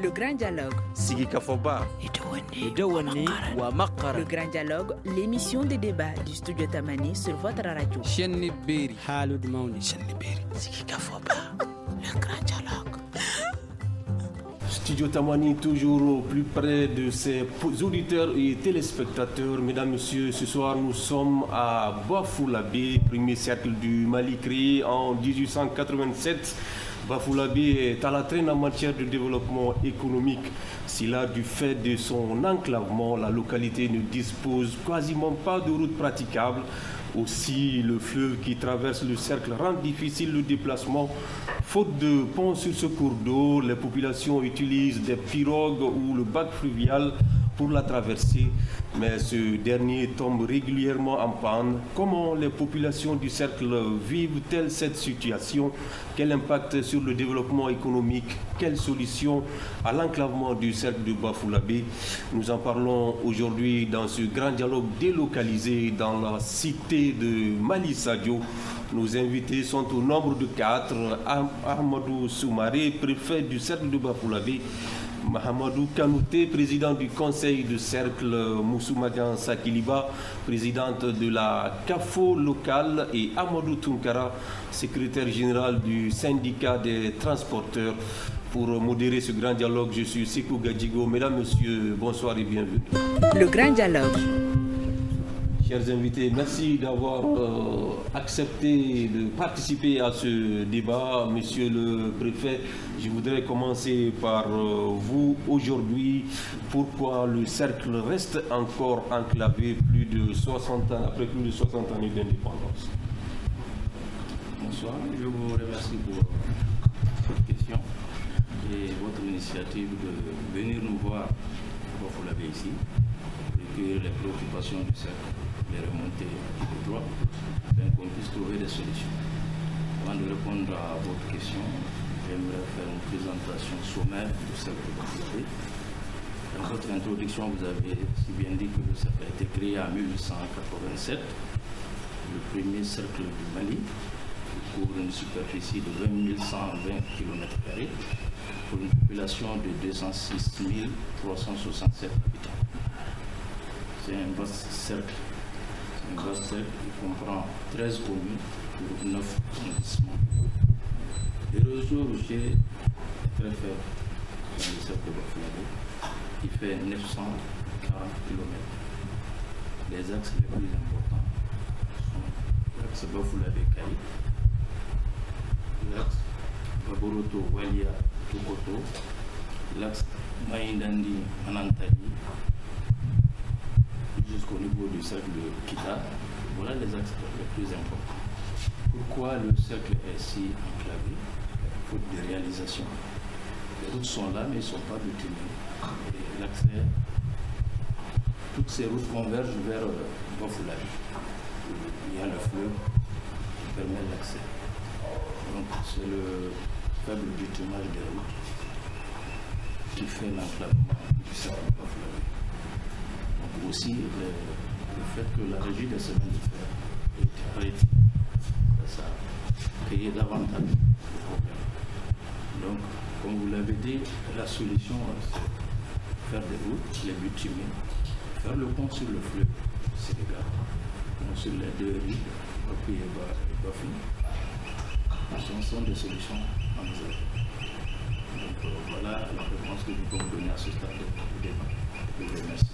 Le grand dialogue. Sigi Kafoba. Idawani wa Makara. Le grand dialogue, l'émission de débat du studio Tamani sur votre radio. Chenni Beri. Halud Mauni. Chenni Beri. Sigi Kafoba. Le grand dialogue. Studio Tamani, toujours au plus près de ses auditeurs et téléspectateurs. Mesdames, Messieurs, ce soir nous sommes à Bafulabe, premier cercle du Mali créé en 1887. Bafulabe est à la traîne en matière de développement économique. Cela du fait de son enclavement, la localité ne dispose quasiment pas de route praticable. Aussi, le fleuve qui traverse le cercle rend difficile le déplacement. Faute de pont sur ce cours d'eau, les populations utilisent des pirogues ou le bac fluvial pour la traverser, mais ce dernier tombe régulièrement en panne. Comment les populations du cercle vivent-elles cette situation? Quel impact sur le développement économique? Quelles solutions à l'enclavement du cercle de Bafulabe? Nous en parlons aujourd'hui dans ce grand dialogue délocalisé dans la cité de Mali Sadio. Nos invités sont au nombre de 4. Ahmadou Soumaré, préfet du cercle de Bafulabe. Mahamadou Kanouté, président du conseil de cercle, Moussoumagan Sakiliba, présidente de la CAFO locale, et Amadou Tunkara, secrétaire général du syndicat des transporteurs. Pour modérer ce grand dialogue, je suis Sekou Gadjigo. Mesdames, Messieurs, bonsoir et bienvenue. Le grand dialogue. Chers invités, merci d'avoir accepté de participer à ce débat. Monsieur le préfet, je voudrais commencer par vous. Aujourd'hui, pourquoi le cercle reste encore enclavé après plus de 60 années d'indépendance? Bonsoir, je vous remercie pour cette question et votre initiative de venir nous voir à Bafulabe ici, recueillir les préoccupations du cercle, les remonter de droit, afin qu'on puisse trouver des solutions. Avant de répondre à votre question, j'aimerais faire une présentation sommaire du cercle de Bafulabe. Dans votre introduction, vous avez si bien dit que le cercle a été créé en 1887, le premier cercle du Mali, qui couvre une superficie de 20 120 km² pour une population de 206 367 habitants. C'est un vaste cercle. Un vaste cercle qui comprend 13 communes pour 9 arrondissements. Le réseau routier est très faible dans le cercle de Bafulabe, qui fait 940 km. Les axes les plus importants sont l'axe Bafulabe-Kaï, l'axe Baboroto-Walia-Tokoto, l'axe Maïndandi-Anantali, jusqu'au niveau du cercle de Kita. Voilà les axes les plus importants. Pourquoi le cercle est si enclavé? Faute de réalisation. Les routes sont là, mais ils ne sont pas bitumées. Et l'accès, toutes ces routes convergent vers Bafulabe. Il y a le fleuve qui permet l'accès. Donc c'est le faible bitumage des routes qui fait l'enclavement du cercle de Bafulabe. Aussi le fait que la régie des semaines de fer est arrêtée, ça a créé davantage de problèmes. Donc, comme vous l'avez dit, la solution, c'est faire des routes, les bitumer, faire le pont sur le fleuve Sénégal, sur les deux rives, Bapi et Bafi. Ce sont des solutions envisagées. Donc, voilà la réponse que nous pouvons donner à ce stade du débat. Je vous remercie.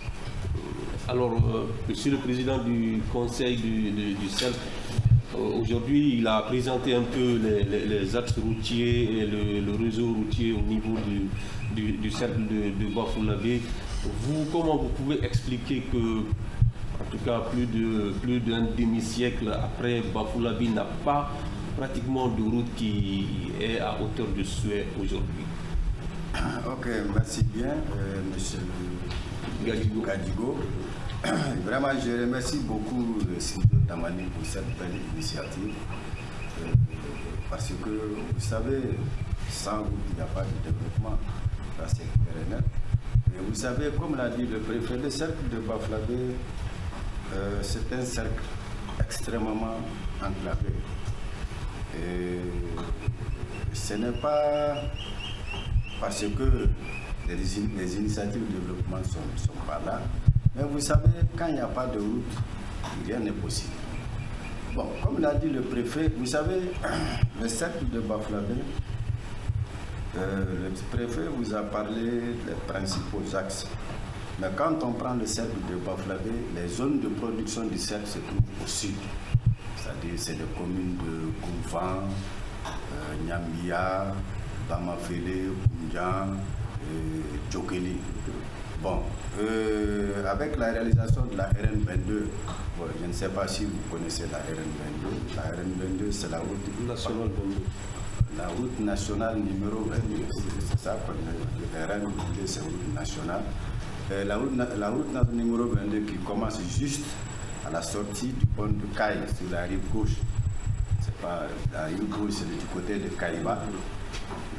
Alors, Monsieur le Président du Conseil du cercle, aujourd'hui, il a présenté un peu les axes routiers et le réseau routier au niveau du cercle de Bafulabe. Vous, comment vous pouvez expliquer que, en tout cas, plus d'un demi-siècle après, Bafulabe n'a pas pratiquement de route qui est à hauteur de souhait aujourd'hui? Ok, merci bien, Monsieur Gadjigo. Vraiment, je remercie beaucoup le studio Tamani pour cette belle initiative. Parce que, vous savez, sans route, il n'y a pas de développement. Ça, c'est clair et net. Et vous savez, comme l'a dit le préfet, le cercle de Bafulabe, c'est un cercle extrêmement enclavé. Et ce n'est pas parce que les initiatives de développement ne sont pas là. Mais vous savez, quand il n'y a pas de route, rien n'est possible. Bon, comme l'a dit le préfet, vous savez, le cercle de Bafouladé, le préfet vous a parlé des principaux axes. Mais quand on prend le cercle de Bafouladé, les zones de production du cercle se trouvent au sud. C'est-à-dire, c'est les communes de Kouvan, Nyambia, Bamafele, Koundjan, Djokeli. Bon, avec la réalisation de la RN22, bon, je ne sais pas si vous connaissez la RN22. La RN22, c'est la route nationale 22. La route nationale numéro 22, c'est ça qu'on dit. La RN22, c'est la route nationale. La route nationale numéro 22 qui commence juste à la sortie du pont de Kaï, sur la rive gauche. C'est pas la rive gauche, c'est du côté de Kaïba.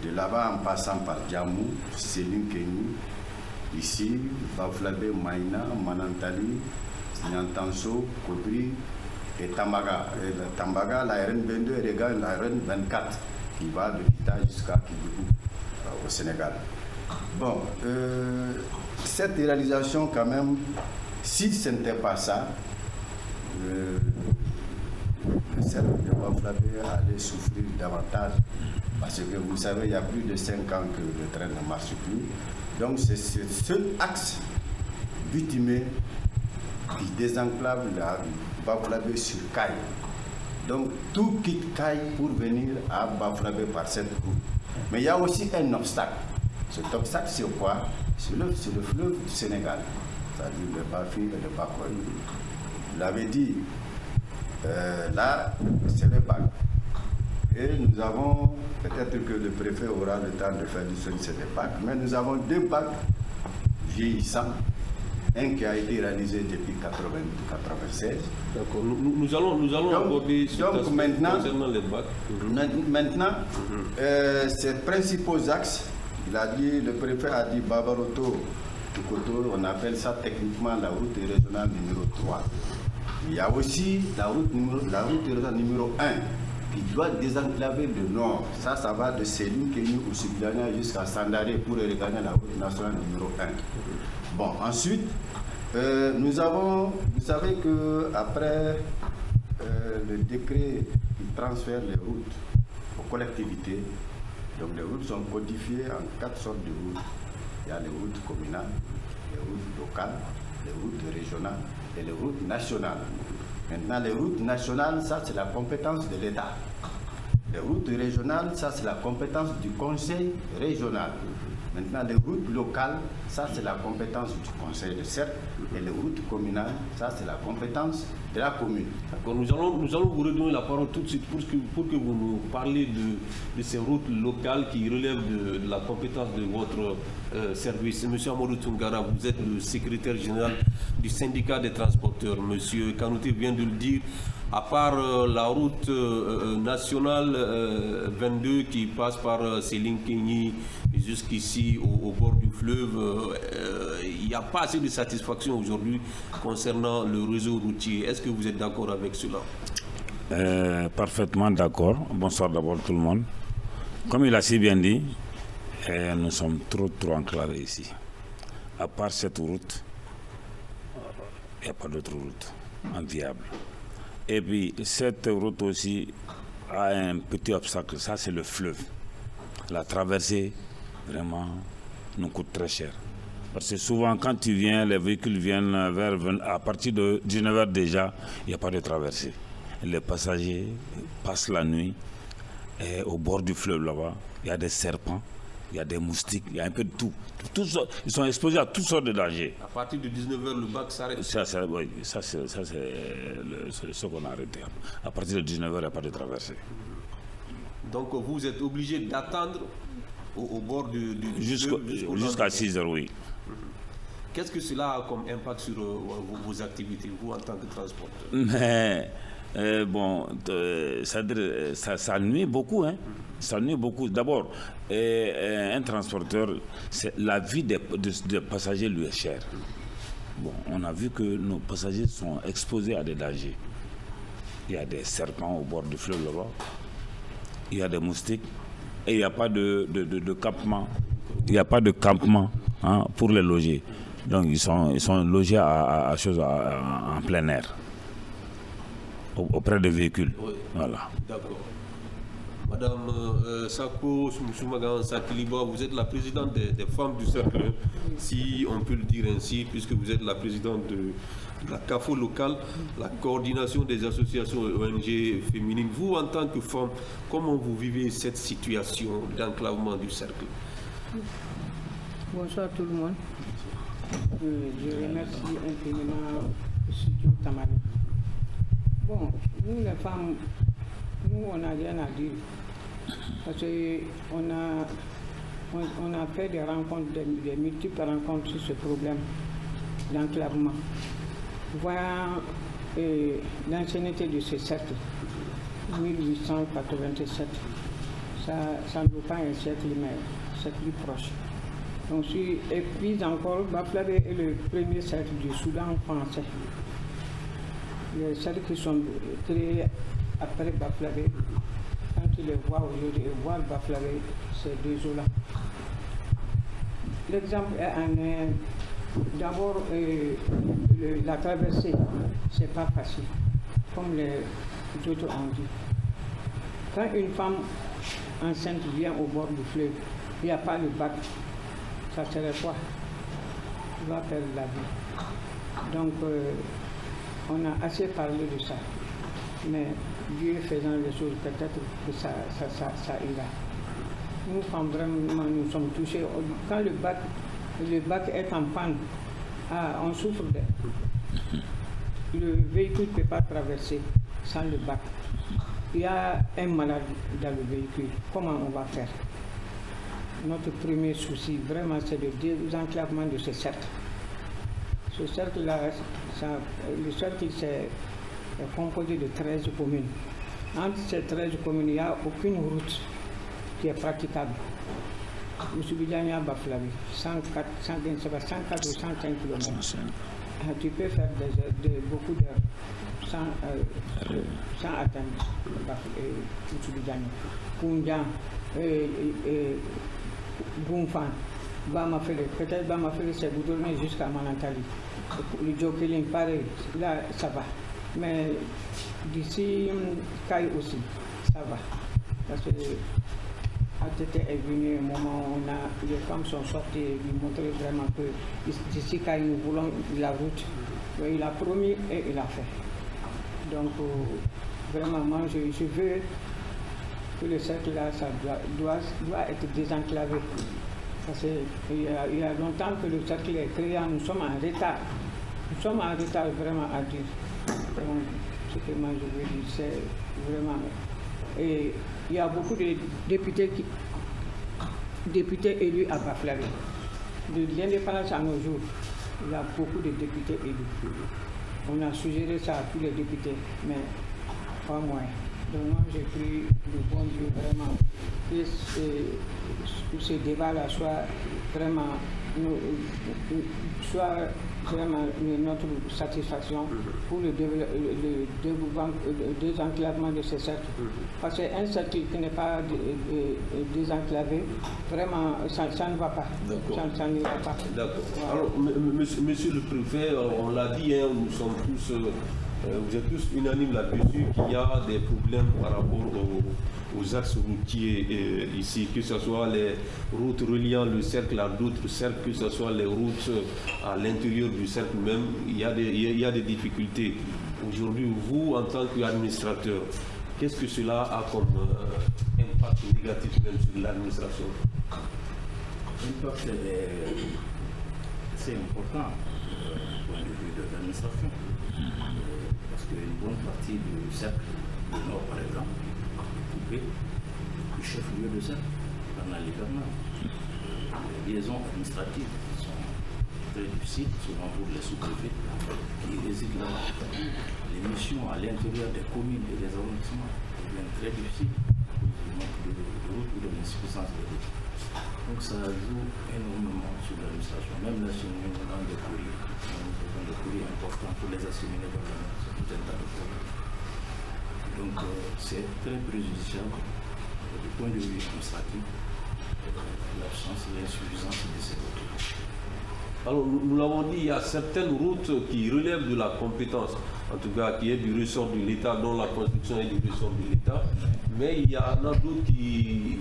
De là-bas, en passant par Djamou, Céline Kenny, ici, Bafouladé, Maïna, Manantali, Nyantanso, Kobri et Tambaga. Et Tambaga, la RN22 regarde la RN24 qui va de Kita jusqu'à Kibou au Sénégal. Bon, cette réalisation quand même, si ce n'était pas ça, le cercle de Bafouladé allait souffrir davantage. Parce que vous savez, il y a plus de 5 ans que le train ne marche plus. Donc c'est ce axe bitumé qui désenclave la Bafouladé sur Kaï. Donc tout quitte Kaï pour venir à Bafouladé par cette route. Mais il y a aussi un obstacle. Cet obstacle, c'est quoi? C'est le fleuve du Sénégal, c'est-à-dire le Bafi et le Bakoy. Vous l'avez dit, là, c'est le bac. Et nous avons, peut-être que le préfet aura le temps de faire du ces bacs, mais nous avons 2 bacs vieillissants. Un qui a été réalisé depuis 1996. D'accord. Nous allons aborder ce concernant les bacs. Maintenant, ces principaux axes, le préfet a dit Babaroto, Tukoto, on appelle ça techniquement la route régionale numéro 3. Il y a aussi la route régionale numéro 1 qui doit désenclaver le nord. Ça va de Céline, Kenny ou Sibilania jusqu'à Sandaré pour regagner la route nationale numéro 1. Bon, ensuite, nous avons, vous savez qu'après le décret qui transfère les routes aux collectivités, donc les routes sont codifiées en 4 sortes de routes. Il y a les routes communales, les routes locales, les routes régionales et les routes nationales. Maintenant, les routes nationales, ça c'est la compétence de l'État. Les routes régionales, ça c'est la compétence du conseil régional. Maintenant, les routes locales, ça c'est la compétence du conseil de cercle. Et les routes communales, ça c'est la compétence de la commune. D'accord, nous allons vous redonner la parole tout de suite pour que vous nous parliez de ces routes locales qui relèvent de la compétence de votre service. Monsieur Amadou Tungara, vous êtes le secrétaire général du syndicat des transporteurs. Monsieur Kanouté vient de le dire. À part la route nationale 22 qui passe par Céline Kenny jusqu'ici au bord du fleuve, il n'y a pas assez de satisfaction aujourd'hui concernant le réseau routier. Est-ce que vous êtes d'accord avec cela? Parfaitement d'accord. Bonsoir d'abord tout le monde. Comme il a si bien dit, nous sommes trop enclavés ici. À part cette route, il n'y a pas d'autre route enviable. Et puis, cette route aussi a un petit obstacle, ça c'est le fleuve. La traversée, vraiment, nous coûte très cher. Parce que souvent, quand tu viens, les véhicules viennent à partir de 19h déjà, il n'y a pas de traversée. Les passagers passent la nuit et au bord du fleuve là-bas, il y a des serpents, il y a des moustiques, il y a un peu de tout. Ils sont exposés à toutes sortes de dangers. À partir de 19h, le bac s'arrête. Oui, ça c'est ce qu'on a arrêté. À partir de 19h, il n'y a pas de traversée. Donc vous êtes obligé d'attendre au bord du fleuve jusqu'à 6h, oui. Qu'est-ce que cela a comme impact sur vos activités, vous en tant que transporteur? Mais bon, ça nuit beaucoup, hein. Ça nuit beaucoup. D'abord, un transporteur, la vie des passagers lui est chère. Bon, on a vu que nos passagers sont exposés à des dangers. Il y a des serpents au bord du fleuve là-bas. Il y a des moustiques. Et il n'y a pas de campement. Il n'y a pas de campement hein, pour les loger. Donc ils sont logés en plein air, auprès des véhicules. Oui. Voilà. D'accord. Madame Sako Soumoumagan Sakiliba, vous êtes la présidente des femmes du cercle, si on peut le dire ainsi, puisque vous êtes la présidente de la CAFO locale, la coordination des associations ONG féminines. Vous, en tant que femme, comment vous vivez cette situation d'enclavement du cercle? Bonsoir tout le monde. Je remercie infiniment le studio Tamani. Bon, nous les femmes, nous on n'a rien à dire. Parce qu'on a fait des rencontres, des multiples rencontres sur ce problème d'enclavement. Voyant l'ancienneté de ce cercle, 1887, ça ne vaut pas un siècle, mais c'est plus proche. Donc, et puis encore, Baflavé est le premier cercle du Soudan français. Les cercles qui sont créés après Baflavé, quand tu les vois aujourd'hui, voir Baflavé, c'est désolant. L'exemple est d'abord la traversée, c'est pas facile, comme les autres ont dit. Quand une femme enceinte vient au bord du fleuve, il n'y a pas le bac. Ça serait quoi? Il va perdre la vie. Donc, on a assez parlé de ça. Mais Dieu faisant les choses, peut-être que ça ira. Nous, femmes, vraiment, nous sommes touchés. Quand le bac est en panne, on souffre. Le véhicule ne peut pas traverser sans le bac. Il y a un malade dans le véhicule. Comment on va faire? Notre premier souci, vraiment, c'est le désenclavement de ce cercle. Ce cercle-là, le cercle est composé de 13 communes. Entre ces 13 communes, il n'y a aucune route qui est praticable. Le Soubidjania Baflavi, 104 ou 105 km. Tu peux faire beaucoup d'heures sans atteindre le Soubidjania. Koundjan, Goumfan, Bamafele, peut-être Bamafele c'est goudronné jusqu'à Manantali. Le Djokeling, pareil, là ça va. Mais d'ici Kai aussi, ça va. Parce que ATT est venu un moment où les femmes sont sorties et lui montrer vraiment que d'ici Kai nous voulons la route. Il a promis et il a fait. Donc vraiment, moi je veux que le cercle-là, ça doit être désenclavé. Parce qu'il y a longtemps que le cercle est créé, nous sommes en retard. Nous sommes en retard vraiment à dire. Donc, ce que moi je veux dire, c'est vraiment... Et il y a beaucoup de députés élus à Baflavé. De l'indépendance à nos jours, il y a beaucoup de députés élus. On a suggéré ça à tous les députés, mais pas moins. Donc moi j'ai pris le bon Dieu vraiment que ce débat-là soit vraiment notre satisfaction pour le désenclavement de ces cercles. Parce qu'un cercle qui n'est pas désenclavé, vraiment ça ne va pas. Ça n'ira pas. D'accord. Voilà. Alors, monsieur le préfet, on l'a dit, hein, nous sommes tous... vous êtes tous unanimes là-dessus qu'il y a des problèmes par rapport aux axes routiers ici, que ce soit les routes reliant le cercle à d'autres cercles, que ce soit les routes à l'intérieur du cercle même, il y a des difficultés. Aujourd'hui, vous, en tant qu'administrateur, qu'est-ce que cela a comme impact négatif même sur l'administration? L'impact c'est important du point de vue de l'administration. Parce qu'une bonne partie du cercle du Nord, par exemple, est coupée du chef-lieu de cercle pendant l'hivernage. Les liaisons administratives sont très difficiles, souvent pour les sous-préfets qui résident là-bas. Les missions à l'intérieur des communes et des arrondissements deviennent très difficiles du manque de route ou de l'insuffisance de route. Donc ça joue énormément sur l'administration, même l'acheminement dans des courriers. Des courriers importants pour les assimilés dans la mer, c'est tout un tas de problèmes. Donc c'est très préjudiciable du point de vue administratif l'absence, l'insuffisance de ces routes. Alors, nous l'avons dit, il y a certaines routes qui relèvent de la compétence, en tout cas qui est du ressort de l'État, dont la construction est du ressort de l'État, mais il y en a d'autres qui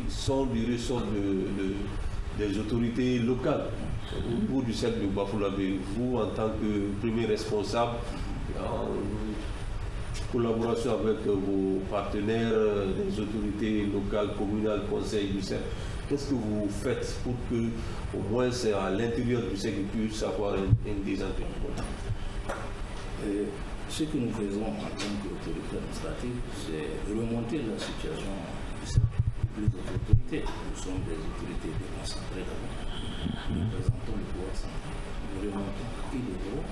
sont du ressort des autorités locales. Au cours du cercle de Bafoullabé, vous, en tant que premier responsable, en collaboration avec vos partenaires, les autorités locales, communales, conseils du cercle, qu'est-ce que vous faites pour que, au moins, à l'intérieur du cercle, puisse avoir un désenclavement? Ce que nous faisons en tant qu'autorité administrative, c'est remonter la situation du cercle aux plus autres autorités. Nous sommes des autorités déconcentrées d'abord. Nous représentons le pouvoir central. Nous remontons à qui de droit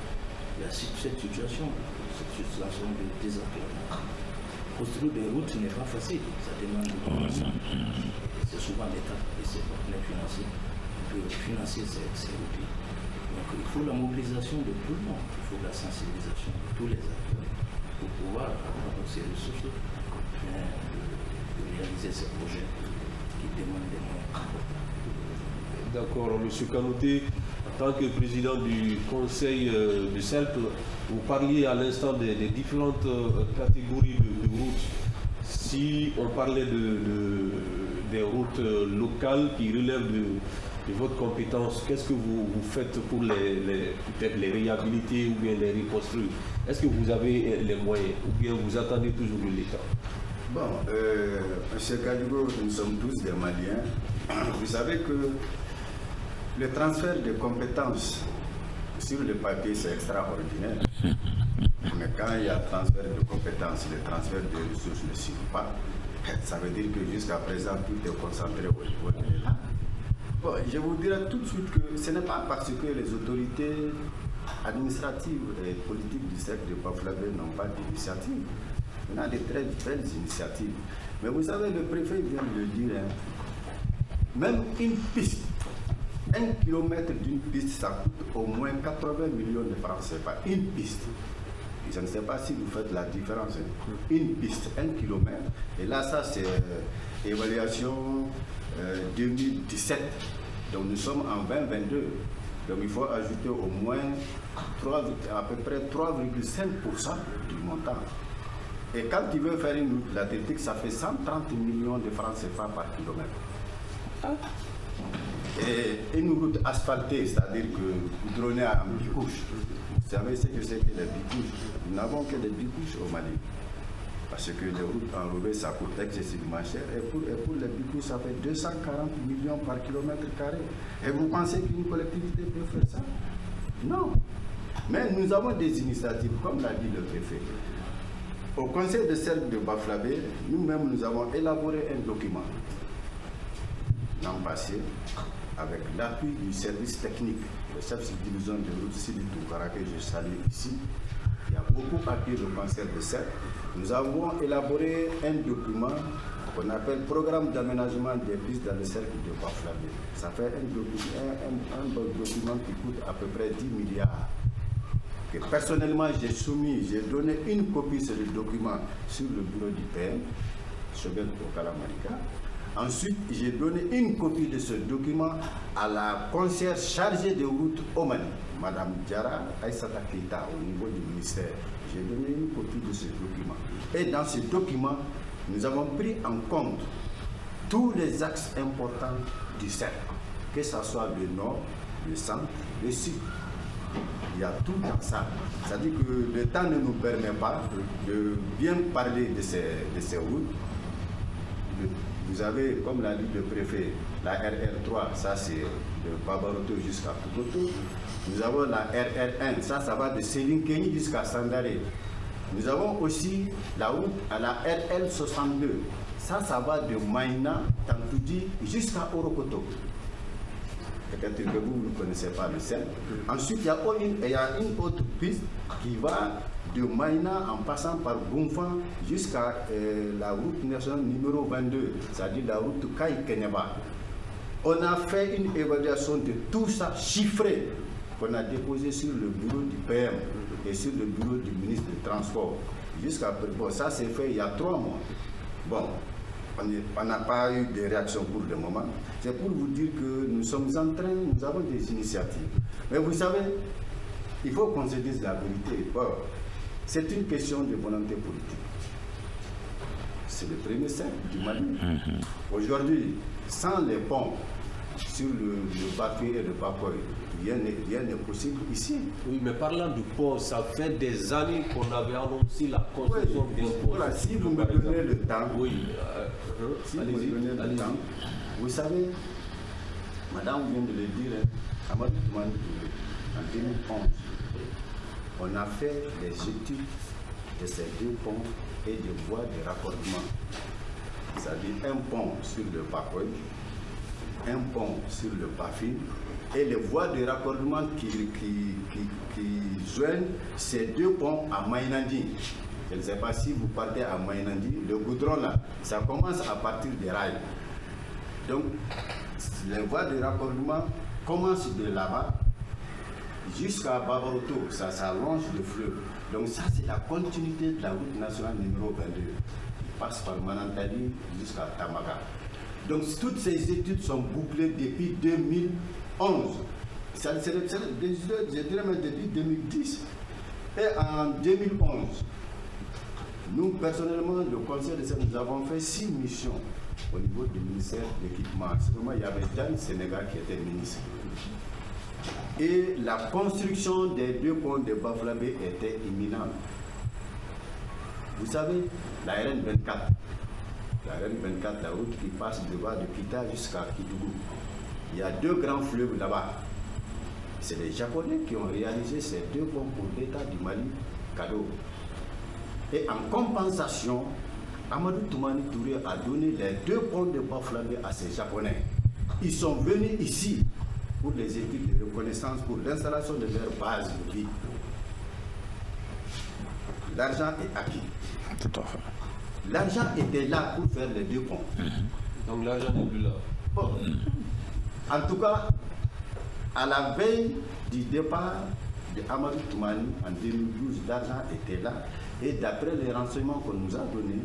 cette situation de désenclavement. Construire des routes n'est pas facile, ça demande de temps. C'est souvent l'État et ses partenaires financiers qui peuvent financer ces routes. Donc il faut la mobilisation de tout le monde, il faut la sensibilisation de tous les acteurs pour pouvoir avoir ces ressources afin de réaliser ces projets qui demandent des moyens importants. D'accord, M. Kanouté, en tant que président du conseil du cercle, vous parliez à l'instant des différentes catégories de routes. Si on parlait des routes locales qui relèvent de votre compétence, qu'est-ce que vous faites pour peut-être les réhabiliter ou bien les reconstruire? Est-ce que vous avez les moyens ou bien vous attendez toujours de l'État? Bon, M. Kadigo, nous sommes tous des Maliens. Vous savez que le transfert de compétences sur le papier, c'est extraordinaire. Mais quand il y a transfert de compétences, le transfert de ressources ne suffit pas. Ça veut dire que jusqu'à présent, tout est concentré au niveau de l'État. Bon, je vous dirais tout de suite que ce n'est pas parce que les autorités administratives et politiques du cercle de Bafoullabé n'ont pas d'initiative. On a de très belles initiatives. Mais vous savez, le préfet vient de le dire, hein, même une piste, 1 kilomètre d'une piste, ça coûte au moins 80 millions de francs CFA. Une piste. Je ne sais pas si vous faites la différence. Hein. Une piste, 1 kilomètre. Et là, ça, c'est évaluation 2017. Donc, nous sommes en 2022. Donc, il faut ajouter au moins à peu près 3,5% du montant. Et quand tu veux faire une route latéritique, ça fait 130 millions de francs CFA par kilomètre. Et une route asphaltée, c'est-à-dire que goudronnée en bicouche. Vous savez ce que c'est que les bicouches? Nous n'avons que des bicouches au Mali. Parce que les routes enrobées, ça coûte excessivement cher. Et pour les bicouches, ça fait 240 millions par kilomètre carré. Et vous pensez qu'une collectivité peut faire ça? Non. Mais nous avons des initiatives, comme l'a dit le préfet. Au conseil de cercle de Bafoullabé, nous-mêmes, nous avons élaboré un document l'an passé avec l'appui du service technique, le chef de division de route Sidi Toukara que je salue ici. Il y a beaucoup appuyé le conseil de cercle. Nous avons élaboré un document qu'on appelle Programme d'aménagement des pistes dans le cercle de Bafoullabé. Ça fait un document qui coûte à peu près 10 milliards. Que personnellement j'ai soumis, j'ai donné une copie de ce document sur le bureau du PM, Chobel Okala Malika. Ensuite, j'ai donné une copie de ce document à la conseillère chargée des routes au Mali, Madame Diara Aïssata Keita, au niveau du ministère. J'ai donné une copie de ce document. Et dans ce document, nous avons pris en compte tous les axes importants du cercle, que ce soit le nord, le centre, le sud. Il y a tout dans ça. C'est-à-dire que le temps ne nous permet pas de bien parler de ces routes. Vous avez, comme l'a dit le préfet, la RR3, ça c'est de Babaroto jusqu'à Kukoto. Nous avons la RR1, ça va de Séline-Kenny jusqu'à Sandaré. Nous avons aussi la route à la RL62. Ça va de Maïna, Tantoudi jusqu'à Orokoto. Peut-être que vous ne connaissez pas le cercle. Ensuite, il y a une autre piste qui va de Maïna en passant par Boumfan jusqu'à la route nationale numéro 22, c'est-à-dire la route Kaï-Keneba. On a fait une évaluation de tout ça chiffré qu'on a déposé sur le bureau du PM et sur le bureau du ministre du Transport. Jusqu'à bon, ça s'est fait il y a 3 mois. Bon, on n'a pas eu de réaction pour le moment. C'est pour vous dire que nous avons des initiatives. Mais vous savez, il faut qu'on se dise la vérité. C'est une question de volonté politique. C'est le premier cercle du Mali. Aujourd'hui, sans les ponts sur le Bafoué et le Bakoy, rien n'est possible ici. Oui, mais parlant du pont, ça fait des années qu'on avait annoncé la construction d'un pont. Voilà, si vous me donnez le temps, si vous me donnez le temps, vous savez, madame vient de le dire, Amadou Toumani Touré, en 2011, on a fait les études de ces deux ponts et des voies de raccordement. C'est-à-dire un pont sur le Bakoy, un pont sur le Bafoué, et les voies de raccordement qui joignent ces deux ponts à Maïnandi. Je ne sais pas si vous partez à Maïnandi, le goudron là, ça commence à partir des rails. Donc, les voies de raccordement commencent de là-bas jusqu'à Babaroto, ça s'allonge le fleuve. Donc ça, c'est la continuité de la route nationale numéro 22. Il passe par Manantali jusqu'à Tamaga. Donc toutes ces études sont bouclées depuis 2011. Je dirais même depuis 2010. Et en 2011, nous, personnellement, le conseil de Sénégal, nous avons fait 6 missions au niveau du ministère de l'équipement. Seulement, il y avait Dan Sénégal qui était ministre. Et la construction des deux ponts de Bafoué était imminente. Vous savez, la RN24, la route qui passe devant de Kita jusqu'à Kitougou, il y a 2 grands fleuves là-bas. C'est les Japonais qui ont réalisé ces 2 ponts pour l'État du Mali, cadeau. Et en compensation, Amadou Toumani Touré a donné les 2 ponts de Bafoué à ces Japonais. Ils sont venus ici pour les études de reconnaissance, pour l'installation de leur base de vie. L'argent est acquis. Tout à fait. L'argent était là pour faire les 2 ponts. Donc l'argent n'est plus là. Bon. En tout cas, à la veille du départ de Amadou Toumani en 2012, l'argent était là. Et d'après les renseignements qu'on nous a donnés,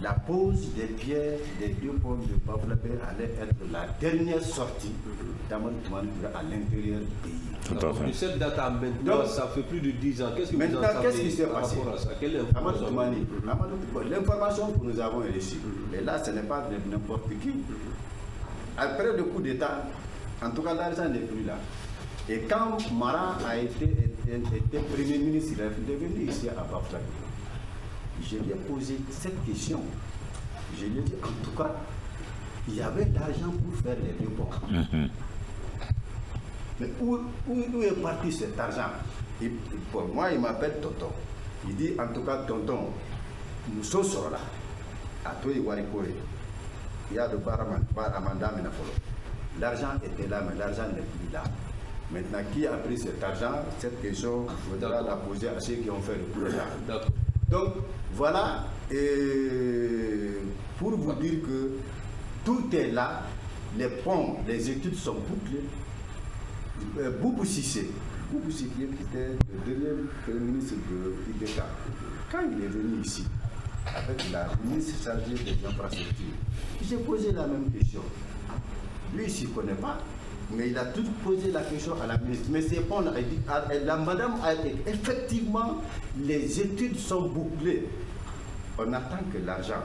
la pose des pierres des 2 ponts de Bafoué allait être la dernière sortie d'Amadou Toumani à l'intérieur du pays. Tout à fait. De cette date à maintenant, donc, ça fait plus de 10 ans. Qu'est-ce que vous en savez qu'est-ce qui s'est passé? Amadou Toumani, l'information que nous avons reçue, mais là, ce n'est pas n'importe qui. Après le coup d'État, en tout cas, l'argent n'est plus là. Et quand Mara a été Premier ministre, il est devenu ici à Bafoué. Je lui ai posé cette question. Je lui ai dit, en tout cas, il y avait l'argent pour faire les 2 ponts. Mais où est parti cet argent? Pour moi, il m'appelle Tonton. Il dit, en tout cas, Tonton, nous sommes là. À toi, il y a le Baramanda Menafolo. L'argent était là, mais l'argent n'est plus là. Maintenant, qui a pris cet argent? Cette question, il faudra la poser à ceux qui ont fait le projet. Donc, voilà, et pour vous dire que tout est là, les ponts, les études sont bouclées. Boubou Sissé, qui était le dernier ministre de l'IDK, quand il est venu ici, avec la ministre chargée des infrastructures, j'ai posé la même question. Lui, il ne s'y connaît pas, mais il a tout posé la question à la ministre. Mais ces ponts-là, la madame a dit, effectivement, les études sont bouclées. On attend que l'argent.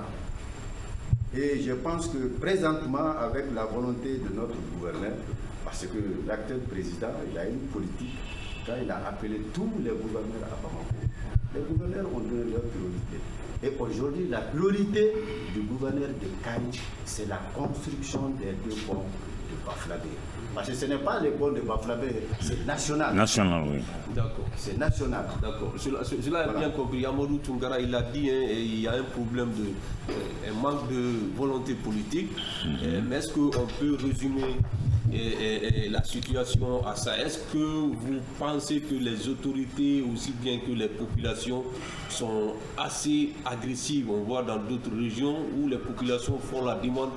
Et je pense que présentement, avec la volonté de notre gouverneur, parce que l'actuel président, il a une politique, quand il a appelé tous les gouverneurs à Bamako, les gouverneurs ont donné leur priorité. Et aujourd'hui, la priorité du gouverneur de Kanye, c'est la construction des 2 ponts de Bafoué. Parce que ce n'est pas les ponts de Bafoué, c'est national. National, oui. D'accord. C'est national. D'accord. Cela est bien compris. Amadou Toungara, il a dit, il y a un problème un manque de volonté politique. Mais est-ce qu'on peut résumer la situation à ça? Est-ce que vous pensez que les autorités, aussi bien que les populations, sont assez agressives? On voit dans d'autres régions où les populations font la demande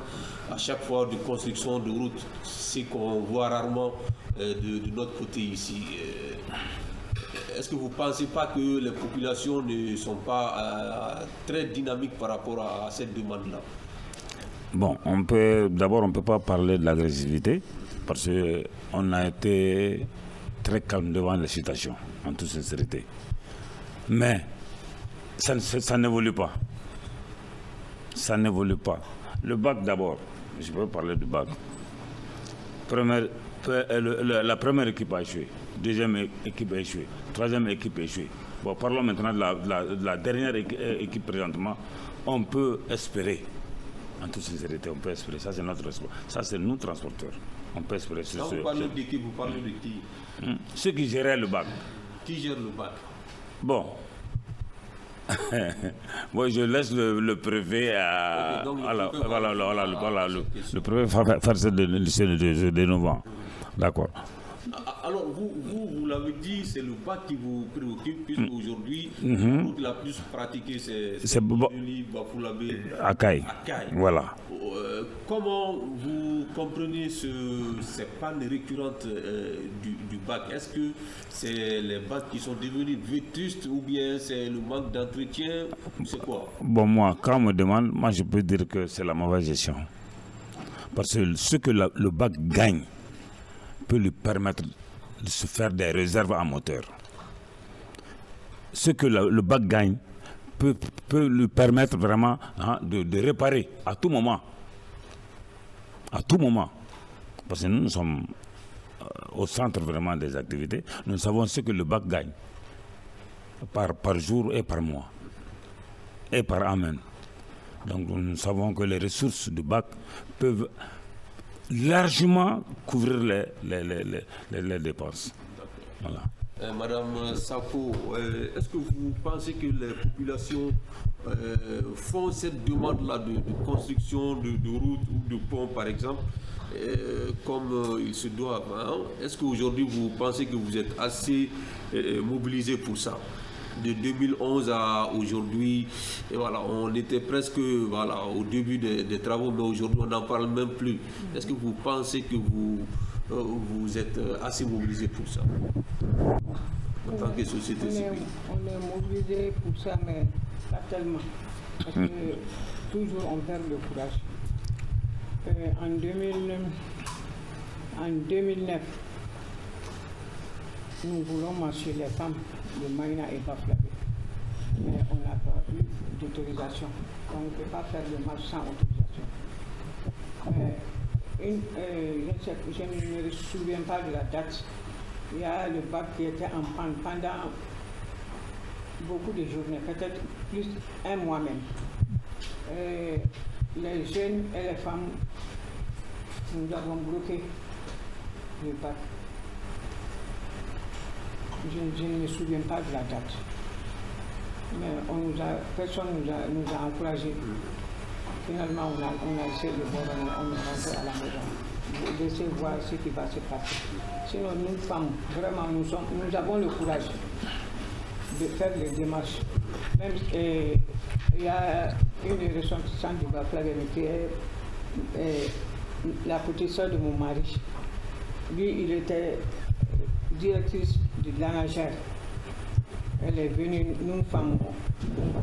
à chaque fois de construction de routes. C'est qu'on voit rarement de notre côté ici. Est-ce que vous ne pensez pas que les populations ne sont pas très dynamiques par rapport à cette demande-là? Bon, d'abord, on ne peut pas parler de l'agressivité parce qu'on a été très calme devant la situation, en toute sincérité. Mais ça n'évolue pas. Ça n'évolue pas. Le bac d'abord, je peux parler du bac. La première équipe a échoué, deuxième équipe a échoué, troisième équipe a échoué. Bon, parlons maintenant de la dernière équipe présentement. On peut espérer, en toute sincérité, on peut espérer. Ça, c'est notre responsabilité. Ça, c'est nous, transporteurs. On peut espérer. Quand vous parlez d'équipe, vous parlez de qui? Ceux qui géraient le bac. Qui gère le bac? Bon. Moi, je laisse le préfet à... Le préfet faire cette de novembre. D'accord. Alors, vous l'avez dit, c'est le bac qui vous préoccupe, puisque aujourd'hui, la plus pratiquée, c'est Bafoulabé Akaï. Voilà. Comment vous comprenez ces pannes récurrentes du bac? Est-ce que c'est les bacs qui sont devenus vétustes ou bien c'est le manque d'entretien? C'est quoi? Bon, moi, quand on me demande, moi je peux dire que c'est la mauvaise gestion. Parce que ce que le bac gagne peut lui permettre de se faire des réserves en moteur. Ce que le bac gagne peut lui permettre vraiment de réparer à tout moment. À tout moment. Parce que nous sommes au centre vraiment des activités. Nous savons ce que le bac gagne par jour et par mois. Et par an. Donc nous savons que les ressources du bac peuvent largement couvrir les dépenses. Voilà. Madame Sako, est-ce que vous pensez que les populations font cette demande-là de construction de routes ou de ponts, par exemple, comme ils se doivent, hein? Est-ce qu'aujourd'hui vous pensez que vous êtes assez mobilisés pour ça? De 2011 à aujourd'hui, et voilà, on était presque au début des travaux, mais aujourd'hui on n'en parle même plus. Est-ce que vous pensez que vous êtes assez mobilisés pour ça en tant que société civile? On est mobilisés pour ça, mais pas tellement. Parce que toujours on perd le courage. En 2009, nous voulons marcher les femmes de Maïna et Bafouladé. Mais on n'a pas eu d'autorisation. On ne peut pas faire le marche sans autorisation. Je ne me souviens pas de la date. Il y a le bac qui était en panne pendant beaucoup de journées, peut-être plus un mois même. Les jeunes et les femmes, nous avons bloqué le bac. Je ne me souviens pas de la date. Mais personne nous a encouragés. Finalement, on a essayé de voir, on est rentré à la maison. Laissez voir ce qui va se passer. Sinon, nous femmes, vraiment, nous avons le courage de faire les démarches. Même il y a une ressortissante du Bafouladé qui est la petite soeur de mon mari. Lui, il était directrice de l'ANAGER. Elle est venue, nous femmes,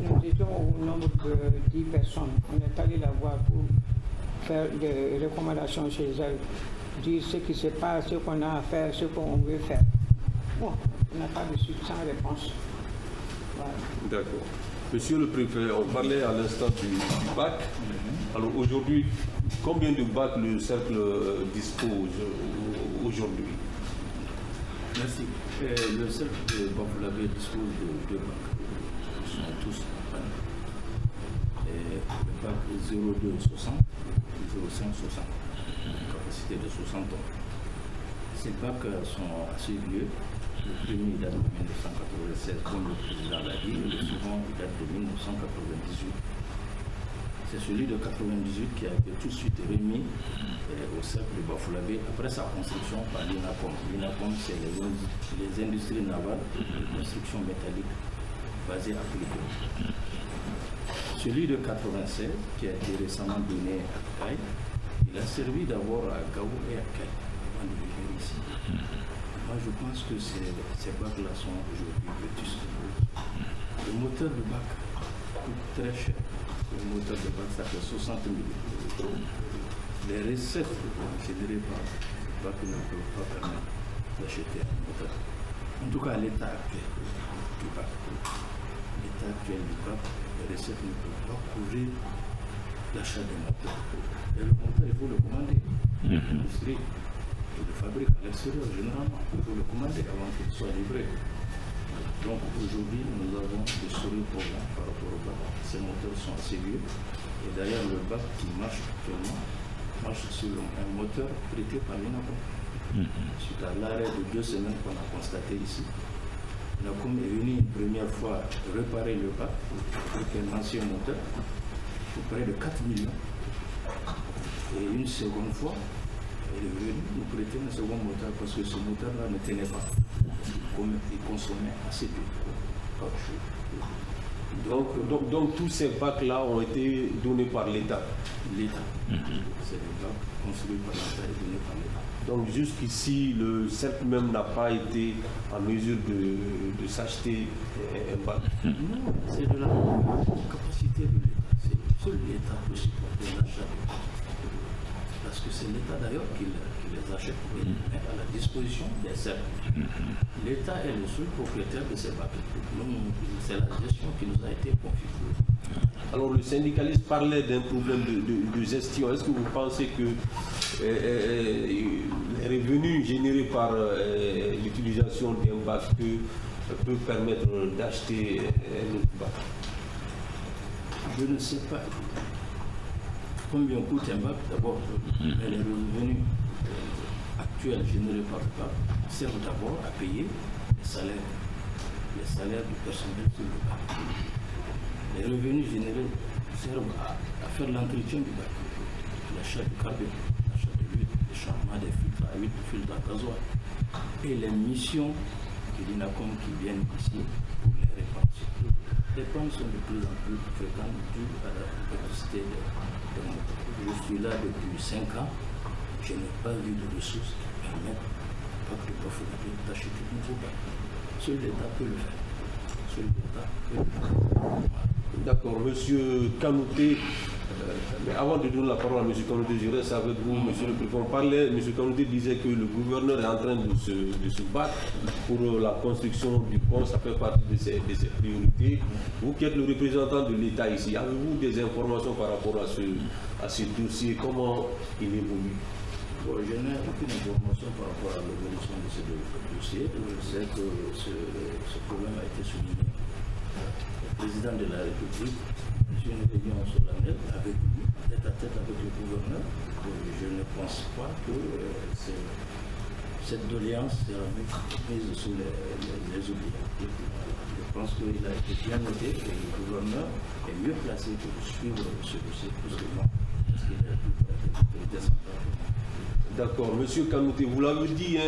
nous étions au nombre de 10 personnes. On est allé la voir pour faire des recommandations chez elle, dire ce qui se passe, ce qu'on a à faire, ce qu'on veut faire. Bon, on n'a pas de suite sans réponse. Voilà. D'accord. Monsieur le préfet, on parlait à l'instant du bac. Alors aujourd'hui, combien de bacs le cercle dispose aujourd'hui? Merci. Le cercle de Bafoulabé dispose de 2 bacs. Ils sont tous en panne. Le bac 0260 et 0560, une capacité de 60 tonnes. Ces bacs sont assez vieux. Le premier date de 1996, comme le président l'a dit, et le second date de 1998. C'est celui de 1998 qui a été tout de suite remis au cercle de Bafoulabé après sa construction par l'INACOM. L'INACOM, c'est les industries navales de construction métallique basées à Philippe. Celui de 1996, qui a été récemment donné à Kaï, il a servi d'abord à Gao et à Kaï avant de venir ici. Moi, je pense que ces bacs-là sont aujourd'hui vétustes. Le moteur du bac coûte très cher. le moteur de bac, ça fait 60 000 €. Les recettes générées par le bac ne peuvent pas permettre d'acheter un moteur. En tout cas, à l'état actuel du bac. L'état actuel du bac, les recettes ne peuvent pas couvrir l'achat des moteurs. Et le moteur, il faut le commander. L'industrie le fabrique à l'extérieur, généralement. Il faut le commander avant qu'il soit livré. Donc aujourd'hui, nous avons des souris programmes par rapport au bac. Ces moteurs sont assez vieux. Et d'ailleurs, le bac qui marche actuellement marche sur un moteur prêté par l'INACOM. Suite à l'arrêt de 2 semaines qu'on a constaté ici, l'INACOM est venu une première fois réparer le bac avec un ancien moteur pour près de 4 millions. Et une seconde fois, il est venu nous prêter un second moteur parce que ce moteur-là ne tenait pas. Il consommait assez de caoutchouc. Donc tous ces bacs-là ont été donnés par l'État. L'État. C'est des bacs construits par l'État et donnés par l'État. Donc jusqu'ici, le cercle même n'a pas été en mesure de s'acheter un bac. Non, c'est de la capacité de l'État. Seul l'État peut supporter l'achat de bacs. Parce que c'est l'État d'ailleurs qui les achète et les met à la disposition des cercles. L'État est le seul propriétaire de ces bacs. C'est la gestion qui nous a été confiée. Alors le syndicaliste parlait d'un problème de gestion. Est-ce que vous pensez que les revenus générés par l'utilisation d'un bac peut permettre d'acheter un autre bac? Je ne sais pas combien coûte un bac d'abord, mais les revenus actuels générés par le bac servent d'abord à payer les salaires du personnel sur le bac. Les revenus générés servent à faire l'entretien du bac, l'achat du carburant, l'achat de l'huile, le changement des filtres à huile, filtres à gasoil, et les missions de l'INACOM qui viennent ici pour les répenses. Les pannes sont de plus en plus fréquentes dues à la capacité de moteur. Je suis là depuis 5 ans, je n'ai pas vu de ressources qui permettent au bac de Bafouladé d'acheter de nouveaux bacs. Seul l'État peut le faire. Seul l'État peut le faire. D'accord, Monsieur Kanouté. Mais avant de donner la parole à M. Kanouté, je reste avec vous, M. le Président. M. Kanouté disait que le gouverneur est en train de se battre pour la construction du pont, ça fait partie de ses priorités. Vous qui êtes le représentant de l'État ici, avez-vous des informations par rapport à ce dossier? Comment il évolue? Bon, je n'ai aucune information par rapport à l'évolution de ce dossier. Je sais que ce problème a été souligné. Le président de la République, j'ai une réunion solennelle avec lui, tête à tête avec le gouverneur. Je ne pense pas que cette doléance sera mise sous les oubliés. Je pense qu'il a été bien noté et le gouverneur est mieux placé pour suivre ce dossier plus que moi, parce qu'il est plus près de l'autorité centrale. D'accord. Monsieur Kanouté, vous l'avez dit,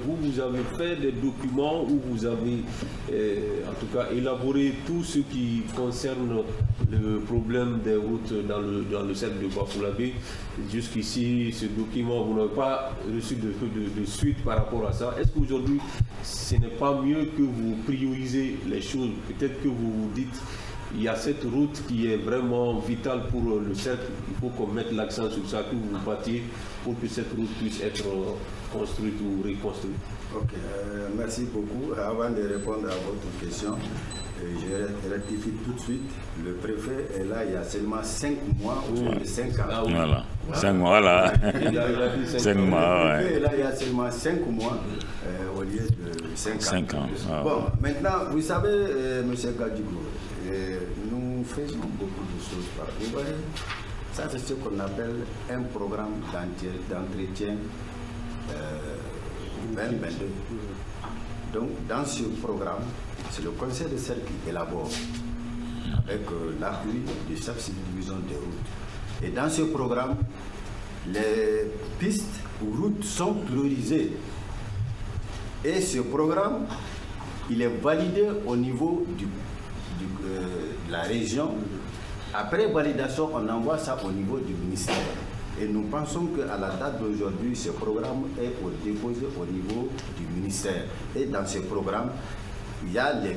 vous avez fait des documents où vous avez, en tout cas, élaboré tout ce qui concerne le problème des routes dans le cercle de Bafouladé. Jusqu'ici, ce document, vous n'avez pas reçu de suite par rapport à ça. Est-ce qu'aujourd'hui, ce n'est pas mieux que vous priorisez les choses? Peut-être que vous vous dites, il y a cette route qui est vraiment vitale pour le cercle. Il faut qu'on mette l'accent sur ça, que vous vous battiez pour que cette route puisse être construite ou reconstruite. Ok, merci beaucoup. Avant de répondre à votre question, je rectifie tout de suite. Le préfet est là il y a seulement 5 mois ou 5 ans. Ah, oui. Voilà, 5 mois, voilà. 5 mois, Le préfet est là il y a seulement 5 mois au lieu de 5 ans. Bon, maintenant, vous savez, M. Gadjigo, nous faisons beaucoup de choses par vous voyez, ça c'est ce qu'on appelle un programme d'entretien 2022. Donc dans ce programme, c'est le conseil de cercle qui élabore avec l'appui de chaque subdivision des routes. Et dans ce programme, les pistes ou routes sont priorisées. Et ce programme, il est validé au niveau de la région. Après validation, on envoie ça au niveau du ministère. Et nous pensons qu'à la date d'aujourd'hui, ce programme est déposé au niveau du ministère. Et dans ce programme, il y a les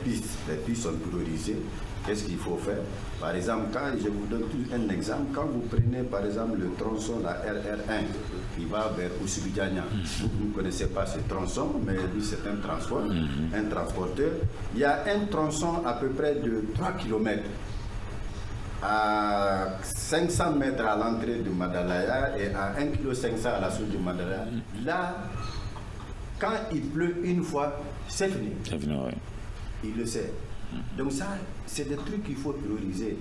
pistes sont priorisées. qu'est-ce qu'il faut faire? Par exemple, quand je vous donne un exemple, quand vous prenez par exemple le tronçon, la RR1, qui va vers Oussoubidiania, vous ne connaissez pas ce tronçon, mais lui c'est un transport, un transporteur. Il y a un tronçon à peu près de 3 km à 500 mètres à l'entrée de Madalaya et à 1,5 km à la source de Madalaya. Là, quand il pleut une fois, c'est fini. C'est fini, oui. Il le sait. Donc ça, c'est des trucs qu'il faut prioriser.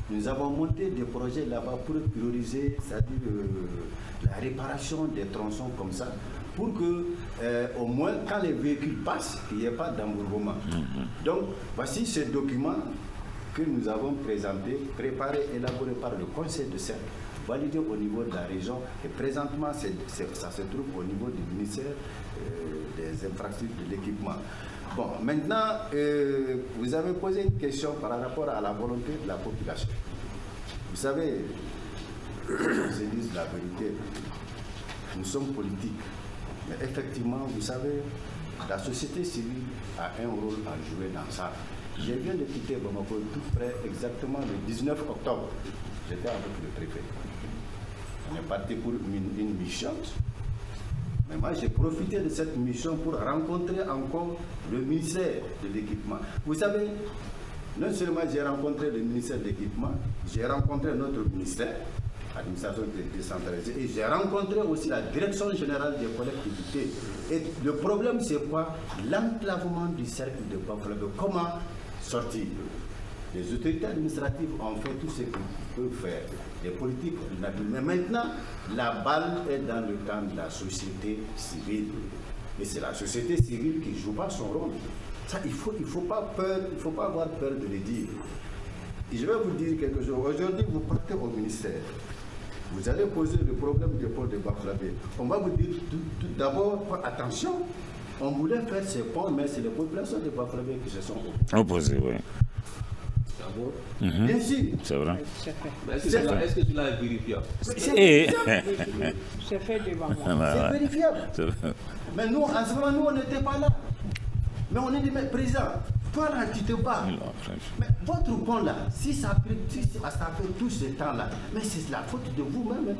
Nous avons monté des projets là-bas pour prioriser, c'est-à-dire la réparation des tronçons comme ça, pour que au moins quand les véhicules passent, il n'y ait pas d'embourgement. Donc voici ce document que nous avons présenté, préparé, élaboré par le Conseil de cercle, validé au niveau de la région, et présentement ça se trouve au niveau du ministère des infrastructures de l'équipement. Bon, maintenant, vous avez posé une question par rapport à la volonté de la population. Vous savez, je dis la vérité, nous sommes politiques, mais effectivement, vous savez, la société civile a un rôle à jouer dans ça. Je viens de quitter Bamako tout près, exactement le 19 octobre. J'étais avec le préfet. On est parti pour une mission. Mais moi, j'ai profité de cette mission pour rencontrer encore le ministère de l'équipement. Vous savez, non seulement j'ai rencontré le ministère de l'équipement, j'ai rencontré notre ministère, l'administration décentralisée, et j'ai rencontré aussi la direction générale des collectivités. Et le problème, c'est quoi? L'enclavement du cercle de Bafoussam. Comment sortir? Les autorités administratives ont fait tout ce qu'ils peuvent faire, les politiques, mais maintenant, la balle est dans le camp de la société civile. Et c'est la société civile qui ne joue pas son rôle. Ça, il faut pas avoir peur de le dire. Et je vais vous dire quelque chose. Aujourd'hui, vous partez au ministère. Vous allez poser le problème du port de Bafoussam. On va vous dire tout d'abord, attention, on voulait faire ces ponts, mais c'est les populations de Bafoussam qui se sont opposées. Oui. Bien sûr. C'est vrai. Est-ce que cela est vérifiable? C'est fait devant moi. C'est vérifiable. Mais nous, en ce moment, nous, on n'était pas là. Mais on est dit, mais président, toi là, tu te bats. Mais votre pont là, si ça fait tout ce temps-là, mais c'est la faute de vous-même.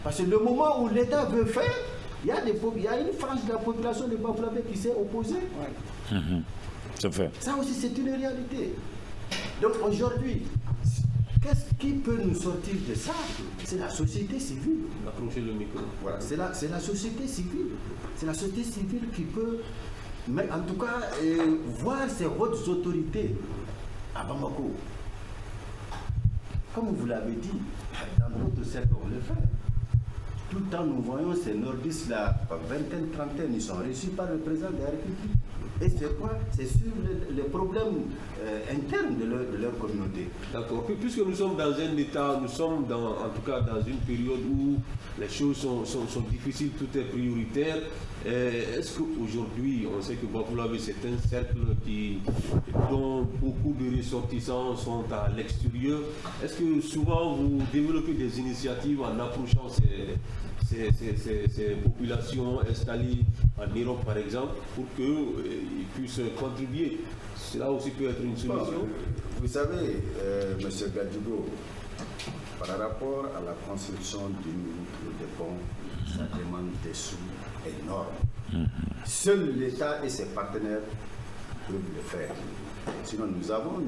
Parce que le moment où l'État veut faire, il y a une frange de la population de Bafoussam qui s'est opposée. C'est fait. Ça aussi, c'est une réalité. Donc aujourd'hui, qu'est-ce qui peut nous sortir de ça? C'est la société civile. Approchez le micro. Voilà, c'est la société civile. C'est la société civile qui peut, mais en tout cas, voir ces hautes autorités à Bamako. Comme vous l'avez dit, dans notre cercle, on le fait. Tout le temps, nous voyons ces nordistes-là, vingtaine, trentaine, ils sont reçus par le président de la République. Et c'est quoi? C'est sur les problèmes internes de leur communauté. D'accord. Puisque nous sommes dans un état, nous sommes en tout cas dans une période où les choses sont difficiles, tout est prioritaire. Est-ce qu'aujourd'hui, on sait que Bafoussam, c'est un cercle dont beaucoup de ressortissants sont à l'extérieur. Est-ce que souvent vous développez des initiatives en approchant ces populations installées en Europe, par exemple, pour qu'ils puissent contribuer? Cela aussi peut être une solution. Bon, vous savez, M. Gadigo, par rapport à la construction d'une route ou de ponts, ça demande des sous énormes. Seul l'État et ses partenaires peuvent le faire. Sinon, nous avons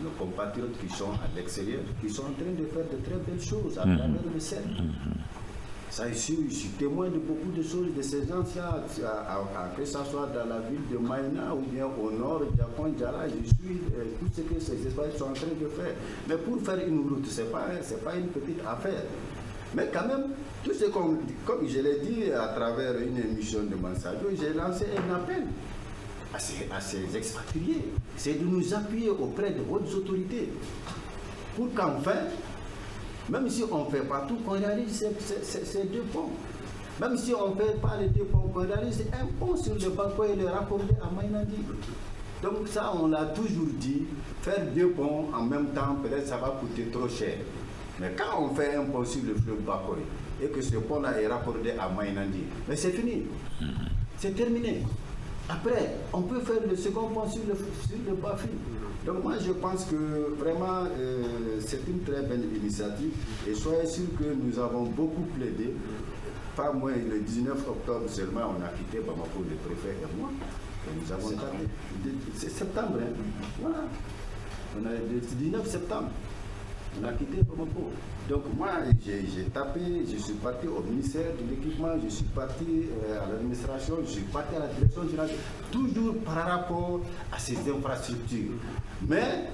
nos compatriotes qui sont à l'extérieur, qui sont en train de faire de très belles choses à travers le cercle. Ça, je suis témoin de beaucoup de choses de ces gens-là, que ce soit dans la ville de Maïna ou bien au nord, Japon, Djala, je suis tout ce que ces Espagnols sont en train de faire. Mais pour faire une route, ce n'est pas une petite affaire. Mais quand même, tout ce comme je l'ai dit à travers une émission de Mansadio, j'ai lancé un appel à ces expatriés. C'est de nous appuyer auprès de hautes autorités pour qu'enfin, même si on ne fait pas tout, qu'on réalise ces deux ponts. Même si on ne fait pas les deux ponts, qu'on réalise un pont sur le Bako et le raccorder à Mainandi. Donc ça, on l'a toujours dit, faire deux ponts en même temps, peut-être ça va coûter trop cher. Mais quand on fait un pont sur le fleuve Bakoy et que ce pont-là est raccordé à Mainandi, mais c'est fini. C'est terminé. Après, on peut faire le second pont sur le Bafi. Donc moi je pense que vraiment c'est une très belle initiative et soyez sûr que nous avons beaucoup plaidé. Pas moins le 19 octobre seulement on a quitté Bamako, le préfet et moi. Et nous avons tapé. C'est septembre, hein. Voilà. On a le 19 septembre. On a quitté Bamako. Donc moi, j'ai tapé, je suis parti au ministère de l'équipement, je suis parti à l'administration, je suis parti à la direction générale, toujours par rapport à ces infrastructures. Mais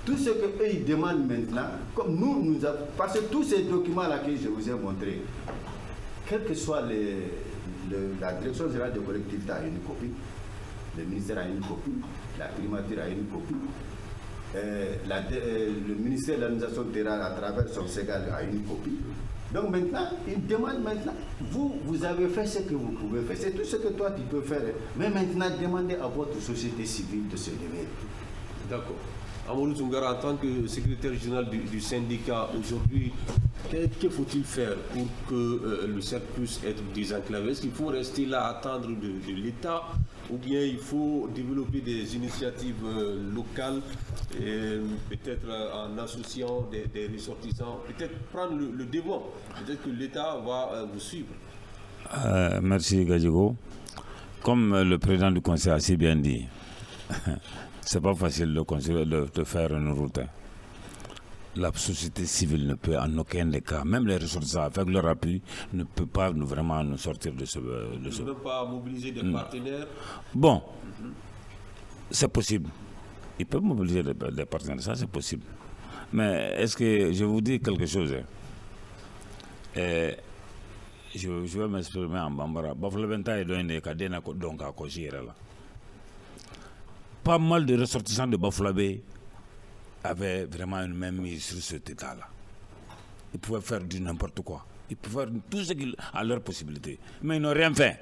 tout ce qu'eux ils demandent maintenant, comme nous avons, parce que tous ces documents-là que je vous ai montrés, quelle que soit la direction générale de collectivité a une copie, le ministère a une copie, la primature a une copie. Le ministère de l'administration terrale à travers son Ségal a une copie. Donc maintenant, il demande maintenant, vous avez fait ce que vous pouvez faire. C'est tout ce que toi tu peux faire. Mais maintenant, demandez à votre société civile de se lever. D'accord. Amadou Toungara, en tant que secrétaire général du syndicat, aujourd'hui, que faut-il faire pour que le cercle puisse être désenclavé? Est-ce qu'il faut rester là à attendre de l'État ou bien il faut développer des initiatives locales, peut-être en associant des ressortissants, peut-être prendre le devant? Peut-être que l'État va vous suivre. Merci Gadjigo. Comme le président du conseil a si bien dit, c'est pas facile de faire une route. La société civile ne peut en aucun des cas, même les ressortissants avec leur appui, ne peut pas vraiment nous sortir de ce... Ne peut pas mobiliser des partenaires. Bon, c'est possible. Ils peuvent mobiliser des partenaires, ça c'est possible. Mais est-ce que je vous dis quelque chose? Je vais m'exprimer en bambara. Pas mal de ressortissants de Bafoulabé avaient vraiment une même mise sur cet état-là. Ils pouvaient faire du n'importe quoi. Ils pouvaient faire tout ce qu'ils à leur possibilité. Mais ils n'ont rien fait.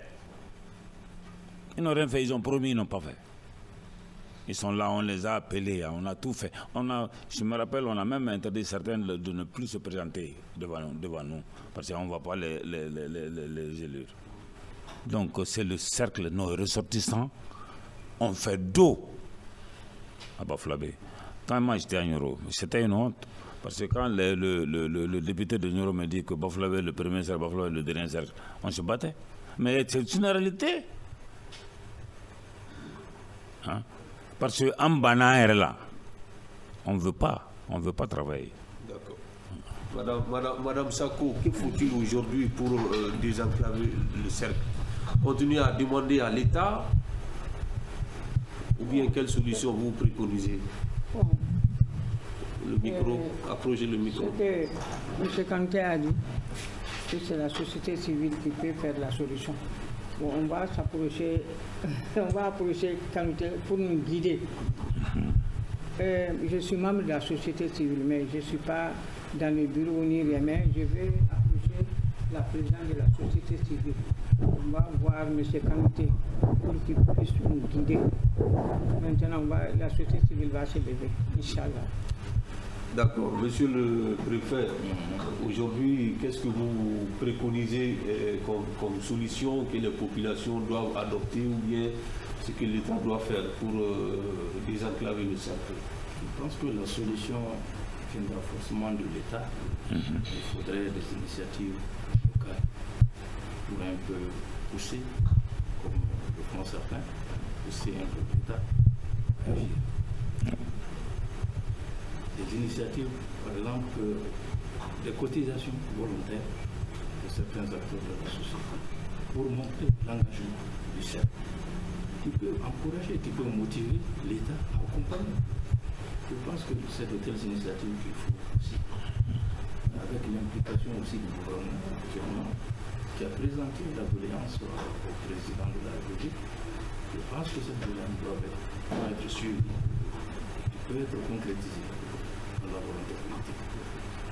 Ils n'ont rien fait, ils ont promis, ils n'ont pas fait. Ils sont là, on les a appelés, on a tout fait. Je me rappelle, on a même interdit certains de ne plus se présenter devant nous parce qu'on ne voit pas les élus. Donc c'est le cercle, nos ressortissants ont fait dos à Bafoulabé. Quand moi j'étais à Nyoro, c'était une honte. Parce que quand le député de Nyoro me dit que Bafoulabé le premier cercle, Bafoulabé le dernier cercle, on se battait. Mais c'est une réalité. Hein? Parce qu'en Bana est là, on ne veut pas travailler. D'accord. Madame Sako, que faut-il aujourd'hui pour désenclaver le cercle? Continuer à demander à l'État ou bien quelle solution vous préconisez? Le micro, approchez le micro. Ce que M. Kanté a dit, que c'est la société civile qui peut faire la solution. Bon, on va approcher Kanté pour nous guider. Je suis membre de la société civile, mais je ne suis pas dans le bureau ni rien, mais je vais approcher la présidente de la société civile. On va voir M. Kanté pour qu'il puisse nous guider. Maintenant, la société civile va se lever, Inch'Allah. D'accord. Monsieur le préfet, aujourd'hui, qu'est-ce que vous préconisez comme solution que les populations doivent adopter ou bien ce que l'État doit faire pour désenclaver le cercle? Je pense que la solution viendra forcément de l'État. Il faudrait des initiatives locales pour un peu pousser, comme le font certains, pousser un peu l'État à agir. Des initiatives, par exemple, des cotisations volontaires de certains acteurs de la société pour montrer l'engagement du cercle, qui peut encourager, qui peut motiver l'État à accompagner. Je pense que c'est de telles initiatives qu'il faut aussi, avec l'implication aussi du gouvernement actuellement, qui a présenté la doléance au président de la République. Je pense que cette doléance doit être suivie, qui peut être concrétisée dans la volonté politique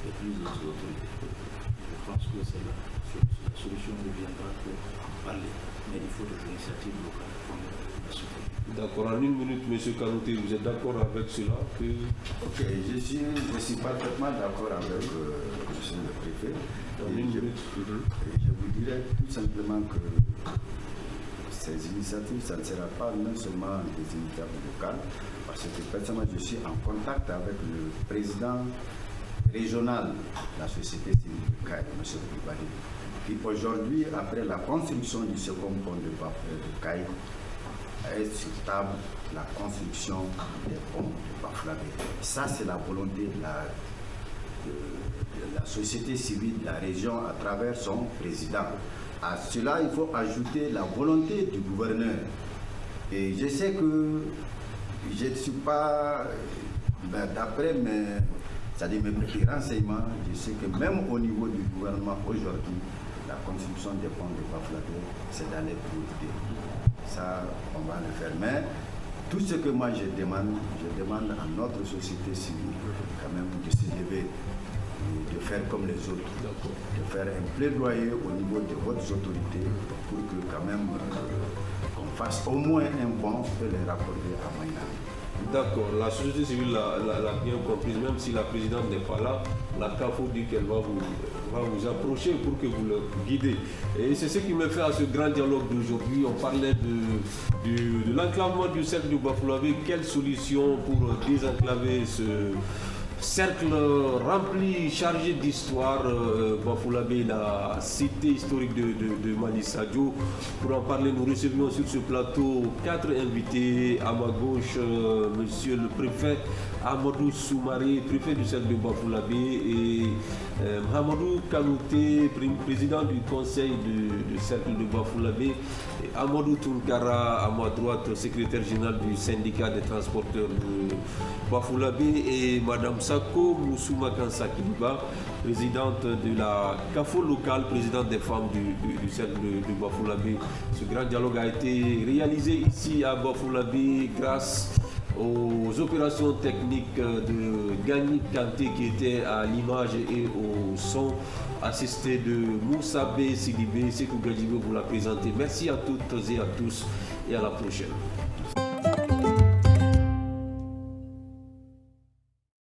de plusieurs autorités. Je pense que c'est la solution deviendra pour parler, mais il faut des initiatives locales pour la soutenir. D'accord, en une minute, M. Kanouté, vous êtes d'accord avec cela que... Ok, je suis parfaitement d'accord avec le préfet. En une minute. Je vous dirais tout simplement que ces initiatives, ça ne sera pas non seulement des initiatives locales, parce que personnellement, je suis en contact avec le président régional de la société civile de CAI, M. Koulibaly, qui aujourd'hui, après la construction du second pont de CAI, est sur table la construction des ponts de Bafouladé. Ça, c'est la volonté de la société civile de la région à travers son président. À cela, il faut ajouter la volonté du gouverneur. Et je sais que je ne suis pas, d'après mes petits renseignements, je sais que même au niveau du gouvernement aujourd'hui, la construction des ponts de Bafouladé, c'est dans les priorités. Ça, on va le faire. Mais tout ce que moi je demande à notre société civile quand même de se lever, de faire comme les autres, de faire un plaidoyer au niveau de votre autorité pour que quand même qu'on fasse au moins un pont et les raccorder à Maïna. D'accord, la société civile l'a bien comprise, même si la présidente n'est pas là, la CAFO dit qu'elle va vous approcher pour que vous le guidez. Et c'est ce qui me fait à ce grand dialogue d'aujourd'hui. On parlait de l'enclavement du cercle de Bafouladé. Quelle solution pour désenclaver ce cercle rempli, chargé d'histoire, Bafouladé, la cité historique de Mali Sadio. Pour en parler, nous recevions sur ce plateau 4 invités. À ma gauche, monsieur le préfet Amadou Soumaré, préfet du cercle de Bafouladé, et Hamadou Kanouté, président du conseil du cercle de Bafouladé, et Amadou Tounkara, à ma droite, secrétaire général du syndicat des transporteurs de Bafouladé, et madame Sako Moussouma Kansakiliba, présidente de la CAFO locale, présidente des femmes du cercle de Bafouladé. Ce grand dialogue a été réalisé ici à Bafouladé grâce aux opérations techniques de Gagny Kanté qui était à l'image et au son, assisté de Moussabe Sidibé. Sekou Gadjigo vous l'a présenté. Merci à toutes et à tous et à la prochaine.